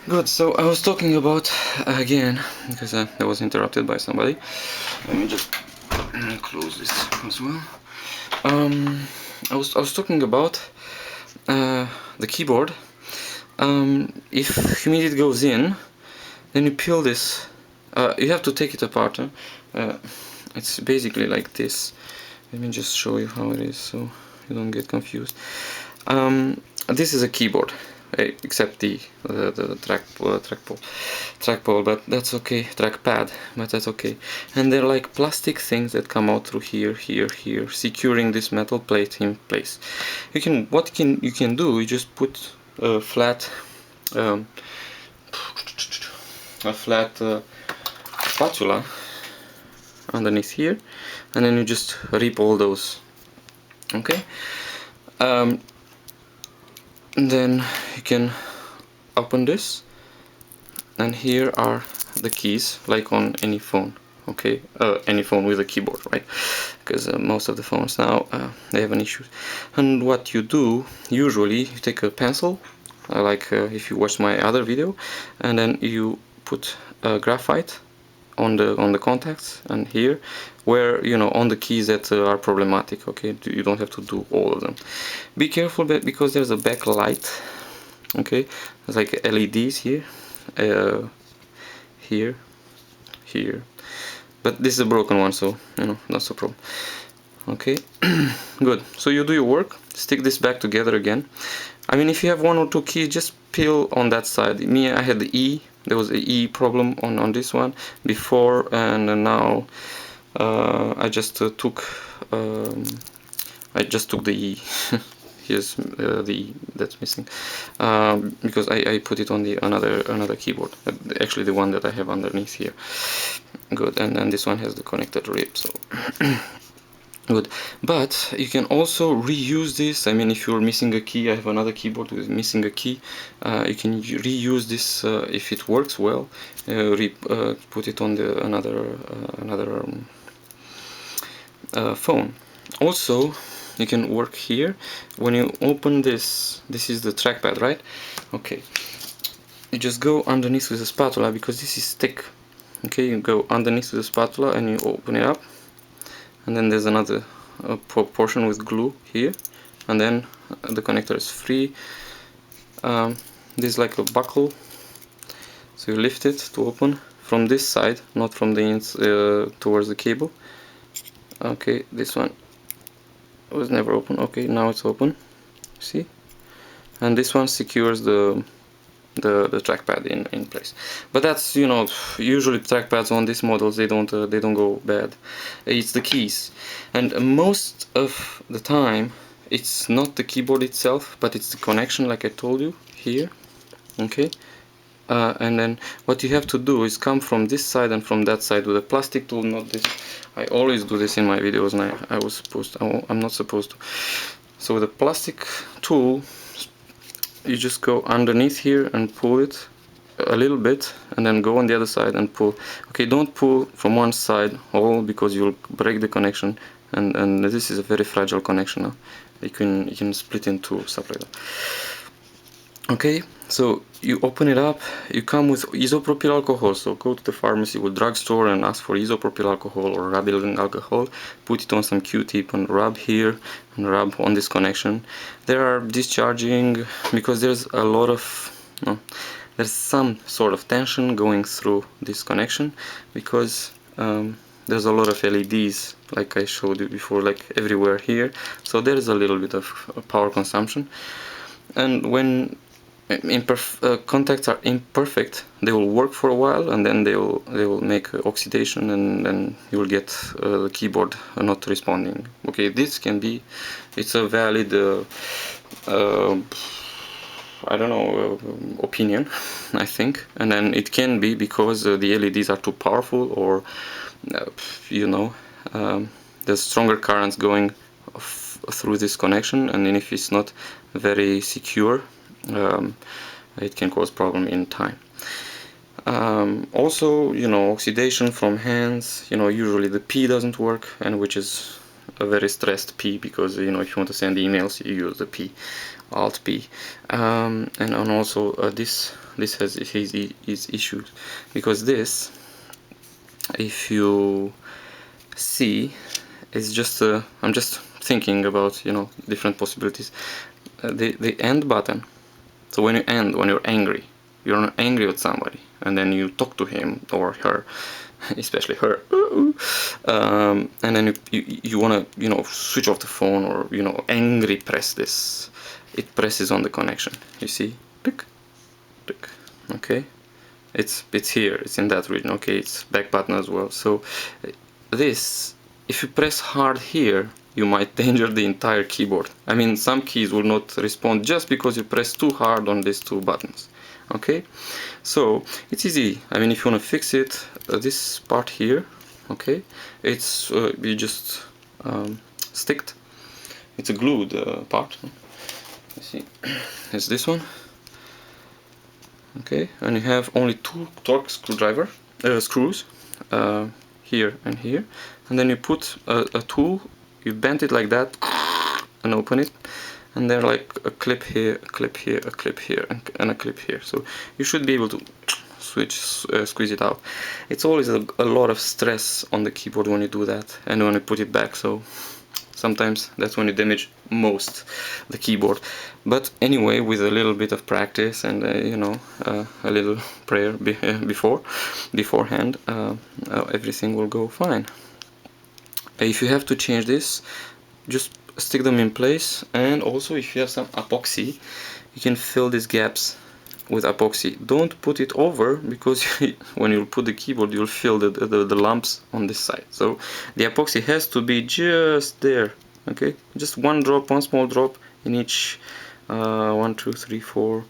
Good, so I was talking about, again, because I was interrupted by somebody. Let me just close this as well. I was talking about the keyboard. If humidity goes in, then you peel this. You have to take it apart. It's basically like this. Let me just show you how it is so you don't get confused. This is a keyboard, except the trackpad, but that's okay. Trackpad, but that's okay. And they're like plastic things that come out through here, securing this metal plate in place. You can do. You just put a flat spatula underneath here, and then you just rip all those. Okay. Then you can open this, and here are the keys, like on any phone. Okay, any phone with a keyboard, right? Because most of the phones now they have an issue. And what you do usually, you take a pencil, like if you watch my other video, and then you put graphite on the contacts and here, where on the keys that are problematic. Okay, you don't have to do all of them. Be careful because there's a backlight. Okay, there's like LEDs here, here, but this is a broken one, so that's a problem. Okay. Good. So you do your work, stick this back together again. I mean, if you have one or two keys, just peel on that side. Me, I had the E. There was a E problem on this one before, and now I just took the E. Here's the E that's missing, because I put it on the another keyboard, actually the one that I have underneath here. Good. And then this one has the connected rib, so good. But you can also reuse this. I mean, if you're missing a key, I have another keyboard with missing a key. You can reuse this if it works well. Put it on the another phone. Also, you can work here. When you open this is the trackpad, right? Okay. You just go underneath with a spatula, because this is thick. Okay, you go underneath with the spatula and you open it up. And then there's another portion with glue here, and then the connector is free. This is like a buckle, so you lift it to open from this side, not from the towards the cable. Okay, this one was never open. Okay, now it's open. See, and this one secures the trackpad in place. But that's, usually trackpads on these models, they don't go bad. It's the keys, and most of the time it's not the keyboard itself, but it's the connection, like I told you here. Okay. And then what you have to do is come from this side and from that side with a plastic tool, not this. I always do this in my videos, and I'm not supposed to. So with a plastic tool, you just go underneath here and pull it a little bit, and then go on the other side and pull. Okay, don't pull from one side all, because you'll break the connection, and this is a very fragile connection now. You can split in two, stuff like that. Okay, so you open it up. You come with isopropyl alcohol, so go to the pharmacy or drugstore and ask for isopropyl alcohol or rubbing alcohol. Put it on some Q-tip and rub here and rub on this connection. There are discharging, because there's a lot of there's some sort of tension going through this connection, because there's a lot of LEDs, like I showed you before, like everywhere here. So there's a little bit of power consumption, and when contacts are imperfect, they will work for a while, and then they will make oxidation, and then you will get the keyboard not responding. Okay, this can be, it's a valid I don't know, opinion, I think. And then it can be because the LEDs are too powerful, or there's stronger currents going through this connection, and then if it's not very secure, it can cause problem in time. Also, oxidation from hands. Usually the P doesn't work, and which is a very stressed P, because you know, if you want to send emails you use the P, Alt P, and also this has his issues, because this, if you see, it's just I'm just thinking about, you know, different possibilities. The end button, so when you're angry, you're angry with somebody and then you talk to him or her, especially her, and then you want to, you know, switch off the phone, or, you know, angry press this, it presses on the connection, you see, tick, tick. Okay, it's here, it's in that region. Okay, it's back button as well. So this, if you press hard here, you might danger the entire keyboard. I mean, some keys will not respond just because you press too hard on these two buttons. Okay, so it's easy. I mean, if you want to fix it, this part here, okay, it's you just stick. It's a glued part. You see, it's this one. Okay, and you have only two Torx screws, here and here, and then you put a tool, you bend it like that and open it, and they're like a clip here, a clip here, a clip here, and a clip here. So you should be able to squeeze it out. It's always a lot of stress on the keyboard when you do that and when you put it back, so sometimes that's when you damage most the keyboard. But anyway, with a little bit of practice and you know, a little prayer beforehand, everything will go fine. If you have to change this, just stick them in place, and also if you have some epoxy, you can fill these gaps with epoxy. Don't put it over, because when you put the keyboard, you'll feel the lumps on this side. So the epoxy has to be just there. Okay, just one drop, one small drop in each. 1, 2, 3, 4.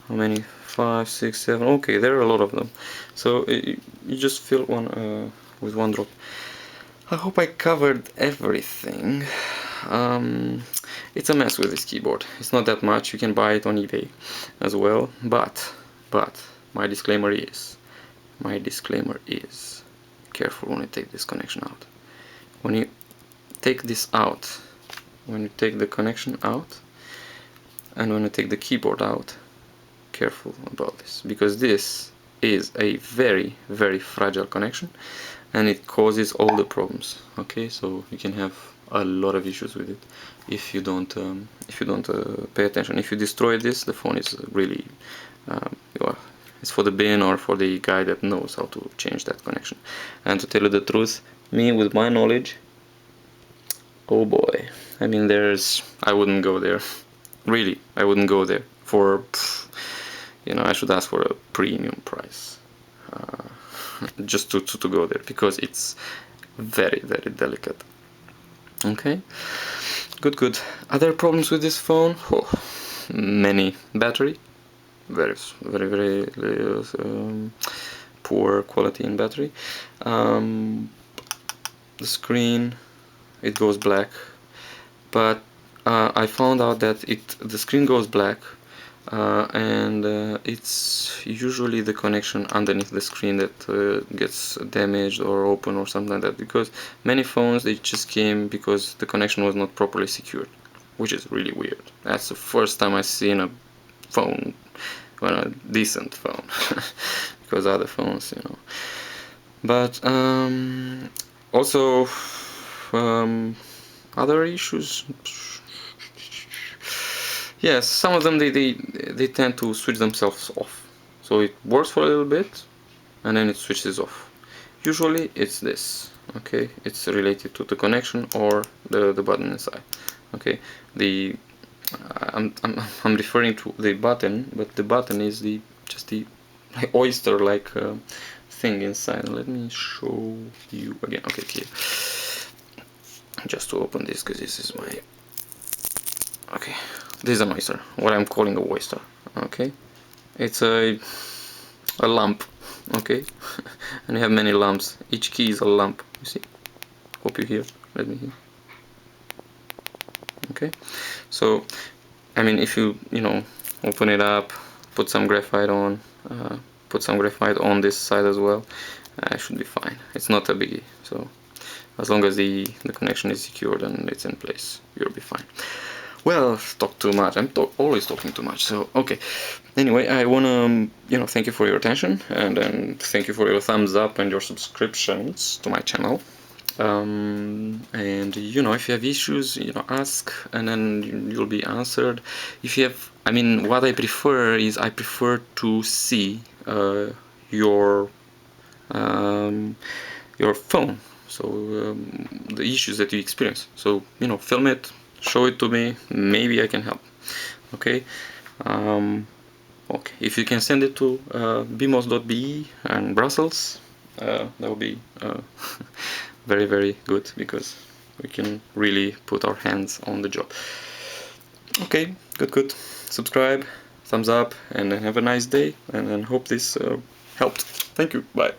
How many? 5, 6, 7. Okay, there are a lot of them. So you just fill one with one drop. I hope I covered everything. It's a mess with this keyboard. It's not that much. You can buy it on eBay as well. But my disclaimer is careful when you take this connection out. When you take this out, when you take the connection out, and when you take the keyboard out, careful about this, because this is a very fragile connection and it causes all the problems. Okay, so you can have a lot of issues with it if you don't pay attention. If you destroy this, the phone is really it's for the bin or for the guy that knows how to change that connection. And to tell you the truth, me with my knowledge, oh boy, I mean, I wouldn't go there. Really, I wouldn't go there for, you know, I should ask for a premium price just to go there, because it's very delicate. Okay, good. Other problems with this phone? Oh, many. Battery, very poor quality in battery. The screen, it goes black, but I found out that the screen goes black, and it's usually the connection underneath the screen that gets damaged or open or something like that, because many phones, they just came because the connection was not properly secured, which is really weird. That's the first time I've seen a phone, well, a decent phone, because other phones, you know. But also other issues, yes, some of them they tend to switch themselves off. So it works for a little bit and then it switches off. Usually it's this. Okay, it's related to the connection or the button inside. Okay, I'm referring to the button, but the button is just the oyster like thing inside. Let me show you again. Okay, here, just to open this, because this is my, okay, this is an oyster, what I'm calling a oyster. Okay, it's a lump. Okay, and you have many lumps. Each key is a lump. You see? Hope you hear. Let me hear. Okay, so I mean, if you know, open it up, put some graphite on, put some graphite on this side as well, I should be fine. It's not a biggie. So as long as the connection is secured and it's in place, you'll be fine. Well, I've talked too much. I'm always talking too much. So okay. Anyway, I wanna thank you for your attention, and then thank you for your thumbs up and your subscriptions to my channel. And if you have issues, ask, and then you'll be answered. If you have, I mean, what I prefer is I prefer to see your phone, so the issues that you experience. So film it, show it to me. Maybe I can help. Okay. Okay. If you can send it to bmos.be and Brussels, that would be very, very good, because we can really put our hands on the job. Okay, good. Subscribe, thumbs up, and have a nice day, and hope this helped. Thank you. Bye.